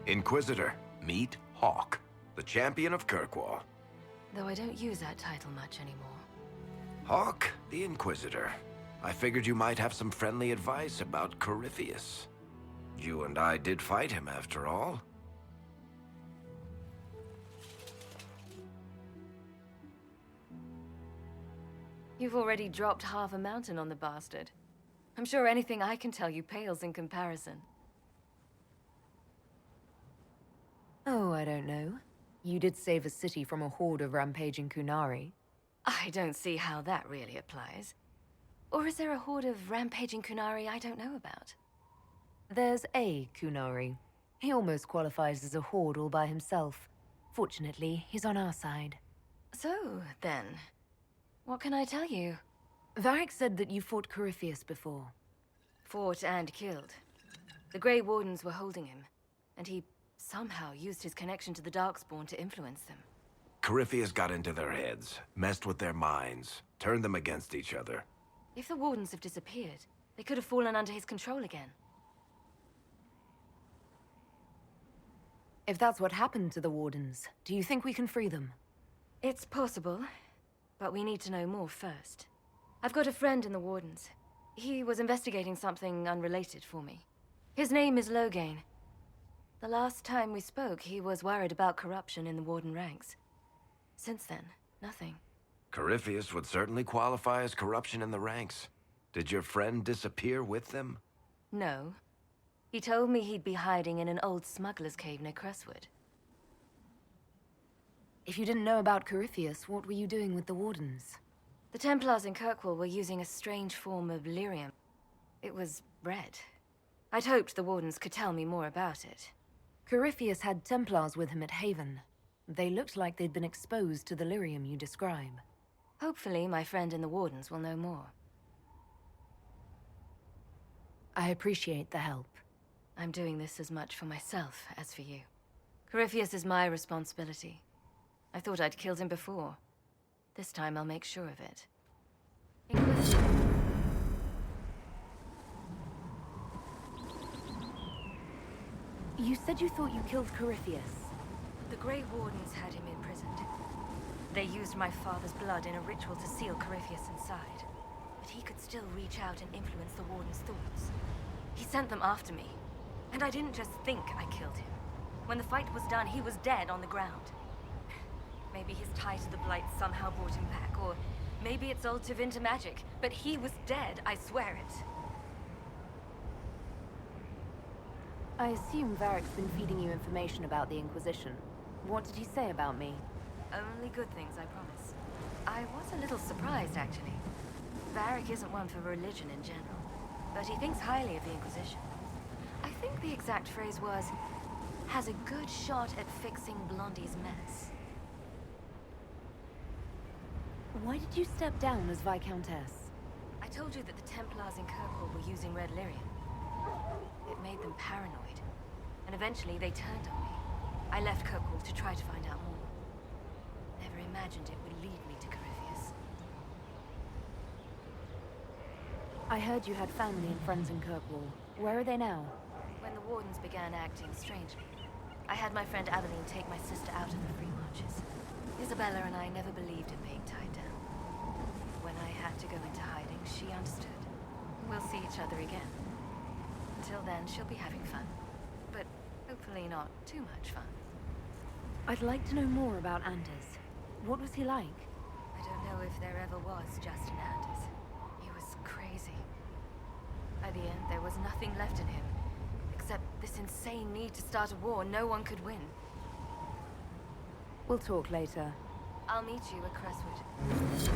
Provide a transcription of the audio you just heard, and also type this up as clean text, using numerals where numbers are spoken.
Inquisitor, meet Hawk, the champion of Kirkwall. Though I don't use that title much anymore. Hawk, the Inquisitor. I figured you might have some friendly advice about Corypheus. You and I did fight him, after all. You've already dropped half a mountain on the bastard. I'm sure anything I can tell you pales in comparison. Oh, I don't know. You did save a city from a horde of rampaging Kunari. I don't see how that really applies. Or is there a horde of rampaging Kunari I don't know about? There's a Kunari. He almost qualifies as a horde all by himself. Fortunately, he's on our side. So, then, what can I tell you? Varric said that you fought Corypheus before. Fought and killed. The Grey Wardens were holding him, and he somehow used his connection to the Darkspawn to influence them. Corypheus got into their heads, messed with their minds, turned them against each other. If the Wardens have disappeared, they could have fallen under his control again. If that's what happened to the Wardens, do you think we can free them? It's possible, but we need to know more first. I've got a friend in the Wardens. He was investigating something unrelated for me. His name is Loghain. The last time we spoke, he was worried about corruption in the Warden ranks. Since then, nothing. Corypheus would certainly qualify as corruption in the ranks. Did your friend disappear with them? No. He told me he'd be hiding in an old smuggler's cave near Crestwood. If you didn't know about Corypheus, what were you doing with the Wardens? The Templars in Kirkwall were using a strange form of lyrium. It was red. I'd hoped the Wardens could tell me more about it. Corypheus had Templars with him at Haven. They looked like they'd been exposed to the lyrium you describe. Hopefully, my friend in the Wardens will know more. I appreciate the help. I'm doing this as much for myself as for you. Corypheus is my responsibility. I thought I'd killed him before. This time I'll make sure of it. You said you thought you killed Corypheus. The Grey Wardens had him imprisoned. They used my father's blood in a ritual to seal Corypheus inside. But he could still reach out and influence the Warden's thoughts. He sent them after me. And I didn't just think I killed him. When the fight was done, he was dead on the ground. Maybe his tie to the Blight somehow brought him back, or maybe it's all Tevinter magic, but he was dead, I swear it. I assume Varric's been feeding you information about the Inquisition. What did he say about me? Only good things, I promise. I was a little surprised, actually. Varric isn't one for religion in general, but he thinks highly of the Inquisition. I think the exact phrase was, has a good shot at fixing Blondie's mess. Why did you step down as Viscountess? I told you that the Templars in Kirkwall were using red lyrium. It made them paranoid, and eventually they turned on me. I left Kirkwall to try to find out more. Never imagined it would lead me to Corypheus. I heard you had family and friends in Kirkwall. Where are they now? When the Wardens began acting strangely, I had my friend Aveline take my sister out of the Free Marches. Isabella and I never believed in being tied down. When I had to go into hiding, she understood. We'll see each other again. Until then, she'll be having fun. But hopefully not too much fun. I'd like to know more about Anders. What was he like? I don't know if there ever was just an Anders. He was crazy. By the end, there was nothing left in him. Except this insane need to start a war no one could win. We'll talk later. I'll meet you at Crestwood.